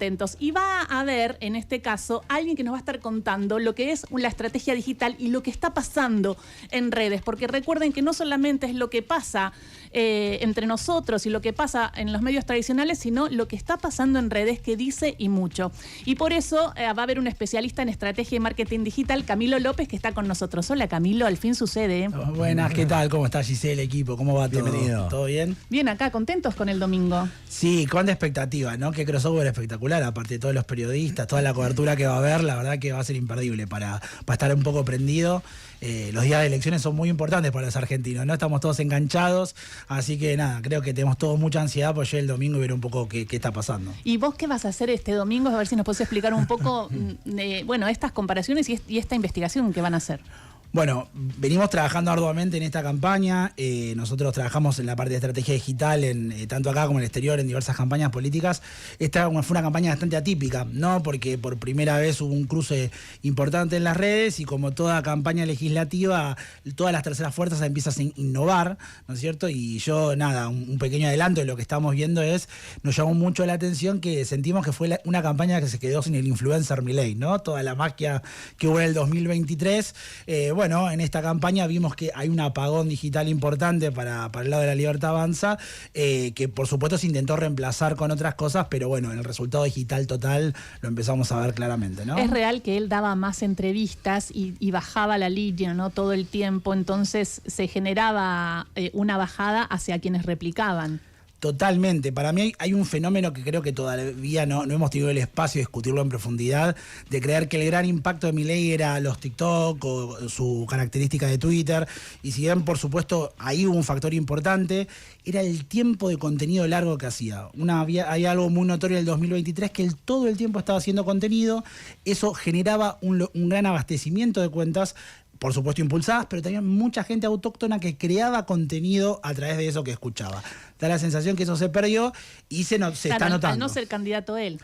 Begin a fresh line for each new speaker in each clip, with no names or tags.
contentos. Y va a haber, en este caso, alguien que nos va a estar contando lo que es la estrategia digital y lo que está pasando en redes. Porque recuerden que no solamente es lo que pasa entre nosotros y lo que pasa en los medios tradicionales, sino lo que está pasando en redes, que dice y mucho. Y por eso va a haber un especialista en estrategia y marketing digital, Camilo López, que está con nosotros. Hola, Camilo, al fin sucede.
Buenas, ¿qué tal? ¿Cómo está Giselle, equipo? ¿Cómo va todo?
Bienvenido.
¿Todo bien?
Bien, acá, contentos con el domingo.
Sí, con expectativa, ¿no? Qué crossover espectacular, aparte de todos los periodistas, toda la cobertura que va a haber, la verdad que va a ser imperdible para estar un poco prendido. Los días de elecciones son muy importantes para los argentinos, ¿no? Estamos todos enganchados, así que nada, creo que tenemos todos mucha ansiedad por llegar el domingo y ver un poco qué está pasando.
¿Y vos qué vas a hacer este domingo? A ver si nos podés explicar un poco, bueno, estas comparaciones y esta investigación que van a hacer.
Bueno, venimos trabajando arduamente en esta campaña. Nosotros trabajamos en la parte de estrategia digital, tanto acá como en el exterior, en diversas campañas políticas. Esta fue una campaña bastante atípica, ¿no? Porque por primera vez hubo un cruce importante en las redes y como toda campaña legislativa, todas las terceras fuerzas empiezan a innovar, ¿no es cierto? Y yo, nada, un pequeño adelanto de lo que estamos viendo nos llamó mucho la atención que sentimos que fue una campaña que se quedó sin el influencer Milei, ¿no? Toda la magia que hubo en el 2023, bueno, en esta campaña vimos que hay un apagón digital importante para el lado de La Libertad Avanza, que por supuesto se intentó reemplazar con otras cosas, pero bueno, en el resultado digital total lo empezamos a ver claramente, ¿no?
Es real que él daba más entrevistas y bajaba la línea, ¿no? Todo el tiempo, entonces se generaba una bajada hacia quienes replicaban.
Totalmente. Para mí hay un fenómeno que creo que todavía no hemos tenido el espacio de discutirlo en profundidad, de creer que el gran impacto de Milei era los TikTok o su característica de Twitter. Y si bien, por supuesto, ahí hubo un factor importante, era el tiempo de contenido largo que hacía. Hay algo muy notorio en el 2023, que él todo el tiempo estaba haciendo contenido. Eso generaba un gran abastecimiento de cuentas, por supuesto impulsadas, pero también mucha gente autóctona que creaba contenido a través de eso que escuchaba. Da la sensación que eso se perdió y se está notando.
Al no ser candidato él.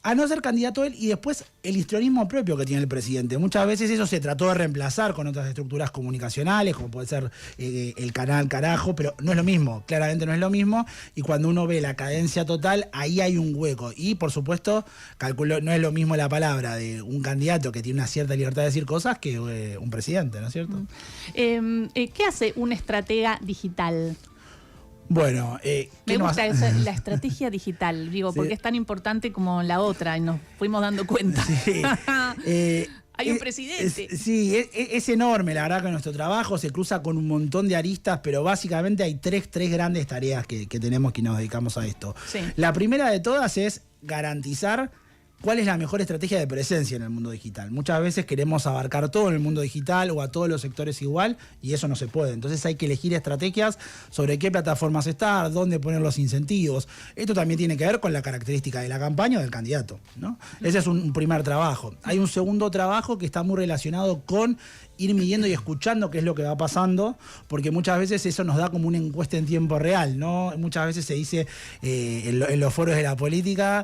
A no ser candidato él y después el histrionismo propio que tiene el presidente. Muchas veces eso se trató de reemplazar con otras estructuras comunicacionales, como puede ser el canal Carajo, pero no es lo mismo, claramente no es lo mismo. Y cuando uno ve la cadencia total, ahí hay un hueco. Y por supuesto, calculo, no es lo mismo la palabra de un candidato que tiene una cierta libertad de decir cosas que un presidente, ¿no es cierto?
¿Qué hace un estratega digital?
Bueno,
me gusta eso, la estrategia digital, digo, sí, porque es tan importante como la otra y nos fuimos dando cuenta. Sí. Hay un presidente.
Sí, es enorme, la verdad que nuestro trabajo se cruza con un montón de aristas, pero básicamente hay tres grandes tareas que tenemos que nos dedicamos a esto. Sí. La primera de todas es garantizar ¿cuál es la mejor estrategia de presencia en el mundo digital? Muchas veces queremos abarcar todo en el mundo digital o a todos los sectores igual y eso no se puede. Entonces hay que elegir estrategias sobre qué plataformas estar, dónde poner los incentivos. Esto también tiene que ver con la característica de la campaña o del candidato, ¿no? Ese es un primer trabajo. Hay un segundo trabajo que está muy relacionado con ir midiendo y escuchando qué es lo que va pasando, porque muchas veces eso nos da como una encuesta en tiempo real, ¿no? Muchas veces se dice en los foros de la política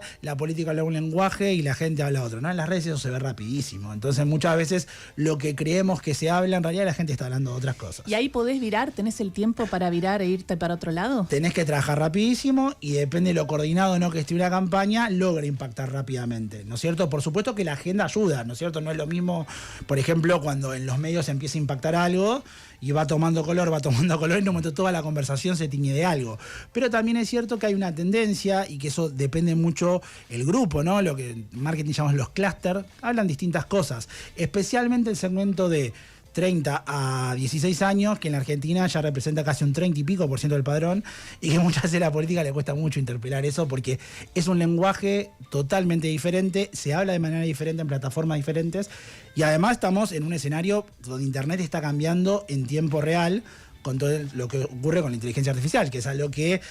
habla un lenguaje y la gente habla otro, ¿no? En las redes eso se ve rapidísimo. Entonces muchas veces lo que creemos que se habla, en realidad la gente está hablando de otras cosas.
¿Y ahí podés virar? ¿Tenés el tiempo para virar e irte para otro lado?
Tenés que trabajar rapidísimo y depende de lo coordinado o no que esté una campaña, logra impactar rápidamente, ¿no es cierto? Por supuesto que la agenda ayuda, ¿no es cierto? No es lo mismo, por ejemplo, cuando en los medios empieza a impactar algo y va tomando color y en un momento toda la conversación se tiñe de algo. Pero también es cierto que hay una tendencia y que eso depende mucho el grupo, ¿no? Lo que en marketing llamamos los clústeres, hablan distintas cosas, especialmente el segmento de 30 a 16 años, que en la Argentina ya representa casi un 30 y pico % del padrón, y que muchas veces a la política le cuesta mucho interpelar eso porque es un lenguaje totalmente diferente, se habla de manera diferente en plataformas diferentes, y además estamos en un escenario donde Internet está cambiando en tiempo real con todo lo que ocurre con la inteligencia artificial, que es algo que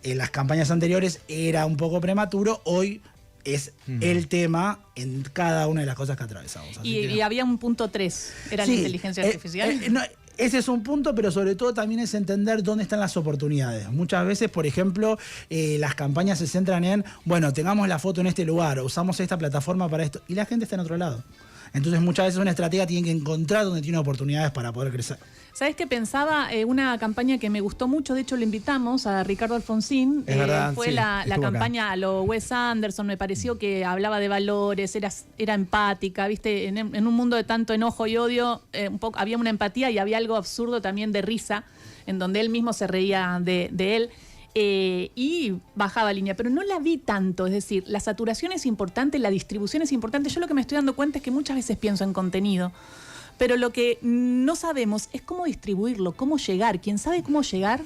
en las campañas anteriores era un poco prematuro, hoy es el tema en cada una de las cosas que atravesamos.
Y había un punto 3, ¿era la inteligencia artificial?
No, ese es un punto, pero sobre todo también es entender dónde están las oportunidades. Muchas veces, por ejemplo, las campañas se centran en, bueno, tengamos la foto en este lugar, o usamos esta plataforma para esto, y la gente está en otro lado. Entonces muchas veces una estratega tiene que encontrar donde tiene oportunidades para poder crecer.
¿Sabés qué pensaba? Una campaña que me gustó mucho, de hecho lo invitamos a Ricardo Alfonsín.
Es verdad,
fue
sí,
la campaña
acá.
a lo Wes Anderson, me pareció que hablaba de valores, era empática, ¿viste? En un mundo de tanto enojo y odio, un poco, había una empatía y había algo absurdo también de risa, en donde él mismo se reía de él. Y bajaba línea, pero no la vi tanto, es decir, la saturación es importante, la distribución es importante. Yo lo que me estoy dando cuenta es que muchas veces pienso en contenido, pero lo que no sabemos es cómo distribuirlo, cómo llegar. Quien sabe cómo llegar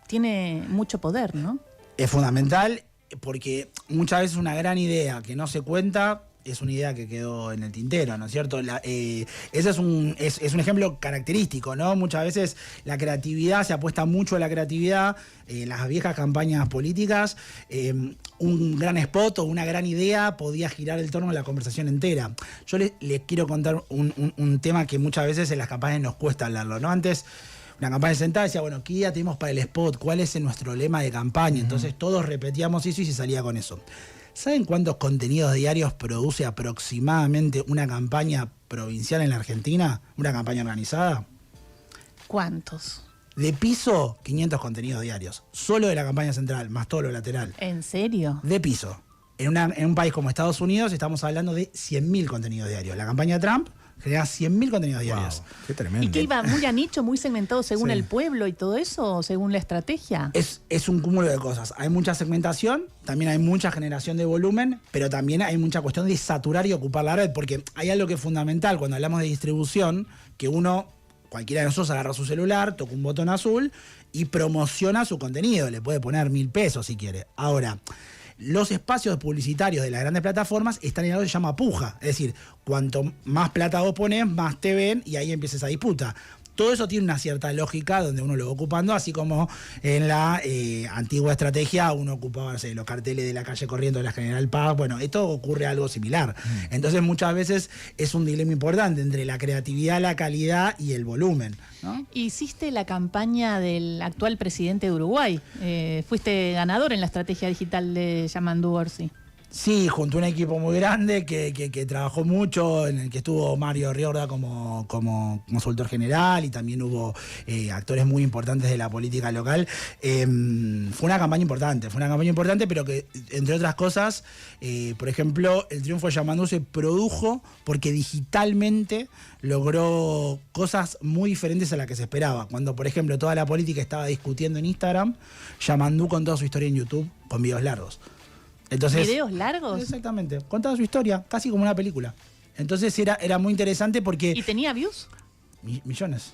tiene mucho poder, ¿no?
Es fundamental porque muchas veces una gran idea que no se cuenta es una idea que quedó en el tintero, ¿no es cierto? Ese es un ejemplo característico, ¿no? Muchas veces la creatividad, se apuesta mucho a la creatividad, las viejas campañas políticas, un gran spot o una gran idea podía girar el torno de la conversación entera. Yo les quiero contar un tema que muchas veces en las campañas nos cuesta hablarlo, ¿no? Antes, una campaña sentada decía, bueno, ¿qué idea tenemos para el spot? ¿Cuál es nuestro lema de campaña? Entonces todos repetíamos eso y se salía con eso. ¿Saben cuántos contenidos diarios produce aproximadamente una campaña provincial en la Argentina? ¿Una campaña organizada?
¿Cuántos?
De piso, 500 contenidos diarios. Solo de la campaña central, más todo lo lateral.
¿En serio?
De piso. En un país como Estados Unidos estamos hablando de 100.000 contenidos diarios. La campaña de Trump genera 100.000 contenidos diarios.
Wow, qué tremendo.
¿Y qué iba muy a nicho, muy segmentado según
Sí.
el pueblo y todo eso, o según la estrategia?
Es un cúmulo de cosas. Hay mucha segmentación, también hay mucha generación de volumen, pero también hay mucha cuestión de saturar y ocupar la red, porque hay algo que es fundamental cuando hablamos de distribución, que cualquiera de nosotros agarra su celular, toca un botón azul y promociona su contenido. Le puede poner 1.000 pesos si quiere. Ahora, los espacios publicitarios de las grandes plataformas están en algo que se llama puja. Es decir, cuanto más plata vos pones, más te ven y ahí empieza esa disputa. Todo eso tiene una cierta lógica donde uno lo va ocupando, así como en la antigua estrategia uno ocupaba, no sé, los carteles de la calle corriendo de la General Paz. Bueno, esto ocurre algo similar. Entonces muchas veces es un dilema importante entre la creatividad, la calidad y el volumen, ¿no?
Hiciste la campaña del actual presidente de Uruguay. Fuiste ganador en la estrategia digital de Yamandú Orsi.
Sí, junto a un equipo muy grande que trabajó mucho, en el que estuvo Mario Riorda como consultor general y también hubo actores muy importantes de la política local. Fue una campaña importante, pero que, entre otras cosas, por ejemplo, el triunfo de Yamandú se produjo porque digitalmente logró cosas muy diferentes a las que se esperaba. Cuando, por ejemplo, toda la política estaba discutiendo en Instagram, Yamandú contó su historia en YouTube con videos largos. Entonces,
¿Videos largos?
Exactamente. Contaba su historia, casi como una película. Entonces era muy interesante porque...
¿Y tenía views?
Millones.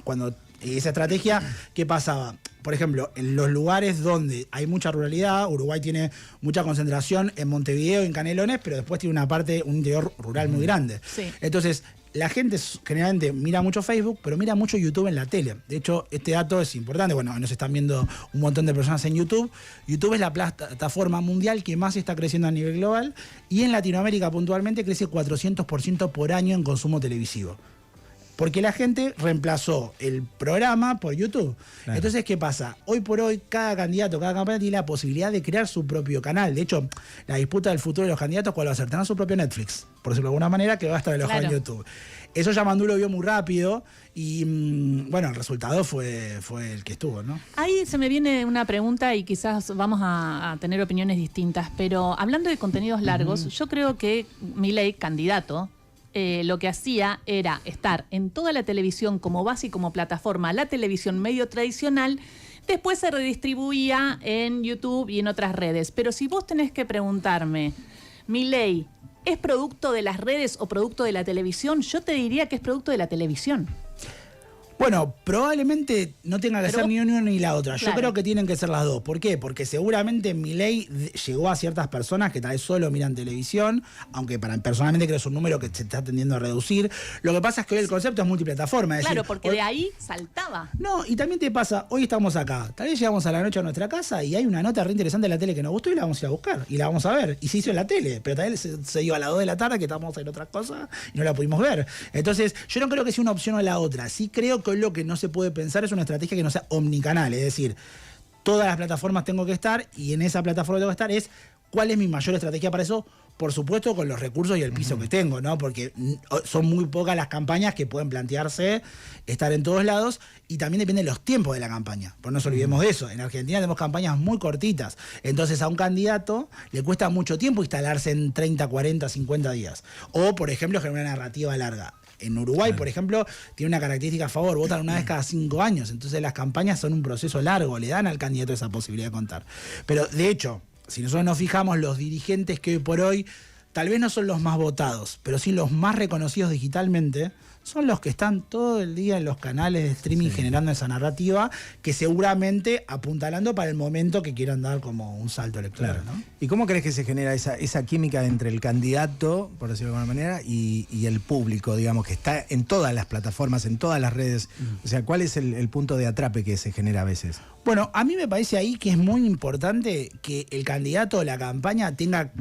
Cuando esa estrategia, ¿qué pasaba? Por ejemplo, en los lugares donde hay mucha ruralidad, Uruguay tiene mucha concentración en Montevideo y en Canelones, pero después tiene un interior rural muy grande.
Sí.
Entonces, la gente generalmente mira mucho Facebook, pero mira mucho YouTube en la tele. De hecho, este dato es importante. Bueno, nos están viendo un montón de personas en YouTube. YouTube es la plataforma mundial que más está creciendo a nivel global y en Latinoamérica puntualmente crece 400% por año en consumo televisivo. Porque la gente reemplazó el programa por YouTube. Claro. Entonces, ¿qué pasa? Hoy por hoy, cada candidato, cada campaña tiene la posibilidad de crear su propio canal. De hecho, la disputa del futuro de los candidatos, ¿cuál va a ser? Tener su propio Netflix, por decirlo de alguna manera, que va a estar alojado en YouTube. Eso Yamandú lo vio muy rápido y, bueno, el resultado fue el que estuvo, ¿no?
Ahí se me viene una pregunta y quizás vamos a tener opiniones distintas, pero hablando de contenidos largos, yo creo que Milei, candidato, lo que hacía era estar en toda la televisión como base y como plataforma, la televisión medio tradicional, después se redistribuía en YouTube y en otras redes. Pero si vos tenés que preguntarme, Milei, ¿es producto de las redes o producto de la televisión? Yo te diría que es producto de la televisión.
Bueno, probablemente no tenga que ser ni una ni la otra.
Claro.
Yo creo que tienen que ser las dos. ¿Por qué? Porque seguramente Milei llegó a ciertas personas que tal vez solo miran televisión, aunque personalmente creo que es un número que se está tendiendo a reducir. Lo que pasa es que hoy el concepto es multiplataforma. Es
Claro,
decir,
porque de ahí saltaba.
No, y también te pasa, hoy estamos acá, tal vez llegamos a la noche a nuestra casa y hay una nota re interesante en la tele que nos gustó y la vamos a ir a buscar y la vamos a ver. Y se hizo en la tele, pero tal vez se dio a las 2 de la tarde que estábamos en otras cosas y no la pudimos ver. Entonces, yo no creo que sea una opción o la otra. Sí creo que lo que no se puede pensar es una estrategia que no sea omnicanal, es decir, todas las plataformas tengo que estar y en esa plataforma tengo que estar es ¿Cuál es mi mayor estrategia para eso? Por supuesto, con los recursos y el piso que tengo, ¿no? Porque son muy pocas las campañas que pueden plantearse estar en todos lados, y también depende de los tiempos de la campaña. Pero no nos olvidemos de eso. En Argentina tenemos campañas muy cortitas. Entonces, a un candidato le cuesta mucho tiempo instalarse en 30, 40, 50 días. O, por ejemplo, generar una narrativa larga. En Uruguay, por ejemplo, tiene una característica a favor: votan una vez cada 5 años. Entonces, las campañas son un proceso largo, le dan al candidato esa posibilidad de contar. Pero, de hecho, si nosotros nos fijamos, los dirigentes que hoy por hoy tal vez no son los más votados, pero sí los más reconocidos digitalmente, son los que están todo el día en los canales de streaming generando esa narrativa, que seguramente apuntalando para el momento que quieran dar como un salto electoral, ¿no?
¿Y cómo crees que se genera esa química entre el candidato, por decirlo de alguna manera, y el público, digamos, que está en todas las plataformas, en todas las redes? O sea, ¿cuál es el punto de atrape que se genera a veces?
Bueno, a mí me parece ahí que es muy importante que el candidato o la campaña tenga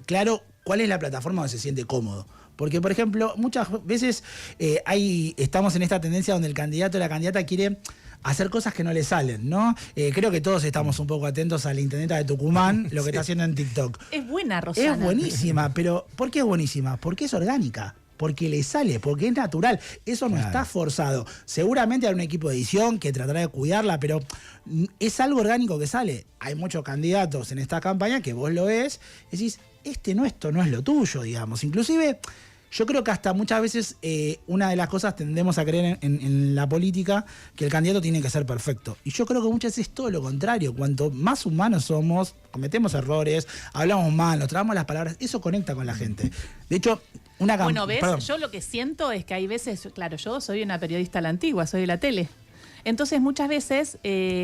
claro cuál es la plataforma donde se siente cómodo. Porque, por ejemplo, muchas veces estamos en esta tendencia donde el candidato o la candidata quiere hacer cosas que no le salen, ¿no? Creo que todos estamos un poco atentos a la intendenta de Tucumán, lo que está haciendo en TikTok.
Es buena, Rosana.
Es buenísima, pero ¿por qué es buenísima? Porque es orgánica. Porque le sale, porque es natural. Eso no está forzado. Seguramente hay un equipo de edición que tratará de cuidarla, pero es algo orgánico que sale. Hay muchos candidatos en esta campaña que vos lo ves y decís, esto no es lo tuyo, digamos. Inclusive, yo creo que hasta muchas veces una de las cosas tendemos a creer en la política, que el candidato tiene que ser perfecto. Y yo creo que muchas veces es todo lo contrario. Cuanto más humanos somos, cometemos errores, hablamos mal, nos trabamos las palabras, eso conecta con la gente. De hecho,
bueno, ¿ves? Perdón. Yo lo que siento es que hay veces, claro, yo soy una periodista a la antigua, soy de la tele. Entonces muchas veces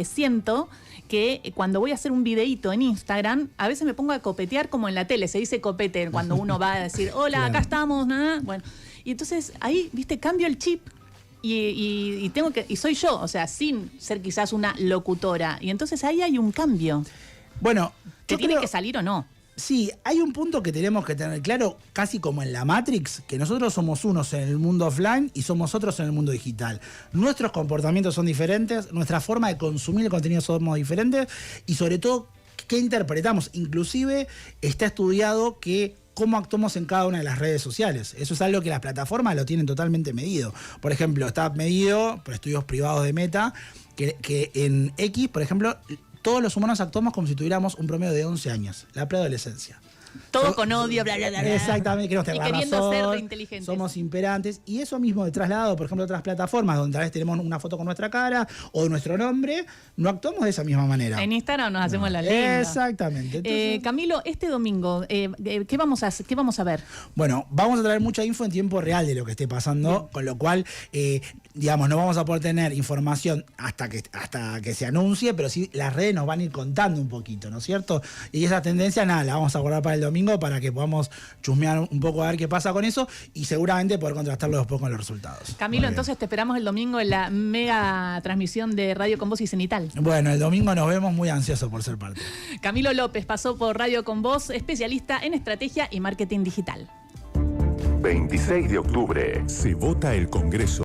siento que cuando voy a hacer un videíto en Instagram, a veces me pongo a copetear como en la tele, se dice copete, cuando uno va a decir, hola, claro, acá estamos, nada. Bueno, y entonces ahí, viste, cambio el chip y soy yo, o sea, sin ser quizás una locutora. Y entonces ahí hay un cambio.
Bueno,
¿te tiene que salir o no?
Sí, hay un punto que tenemos que tener claro, casi como en la Matrix, que nosotros somos unos en el mundo offline y somos otros en el mundo digital. Nuestros comportamientos son diferentes, nuestra forma de consumir el contenido somos diferentes, y sobre todo, ¿qué interpretamos? Inclusive está estudiado que cómo actuamos en cada una de las redes sociales. Eso es algo que las plataformas lo tienen totalmente medido. Por ejemplo, está medido por estudios privados de Meta, que en X, por ejemplo, todos los humanos actuamos como si tuviéramos un promedio de 11 años, la preadolescencia.
Todo con odio, bla, bla, bla.
Exactamente, queremos tener la razón,
ser inteligentes.
Somos imperantes, y eso mismo de trasladado, por ejemplo, a otras plataformas donde tal vez tenemos una foto con nuestra cara o nuestro nombre, no actuamos de esa misma manera.
En Instagram nos hacemos la linda.
Exactamente. Entonces,
Camilo, este domingo, ¿qué vamos a ver?
Bueno, vamos a traer mucha info en tiempo real de lo que esté pasando, con lo cual, digamos, no vamos a poder tener información hasta que se anuncie, pero sí las redes nos van a ir contando un poquito, ¿no es cierto? Y esa tendencia, nada, la vamos a guardar para el domingo para que podamos chusmear un poco a ver qué pasa con eso y seguramente poder contrastarlo después con los resultados.
Camilo, entonces te esperamos el domingo en la mega transmisión de Radio Con Vos y Cenital.
Bueno, el domingo nos vemos, muy ansiosos por ser parte.
Camilo López pasó por Radio Con Vos, especialista en estrategia y marketing digital.
26 de octubre se vota el Congreso.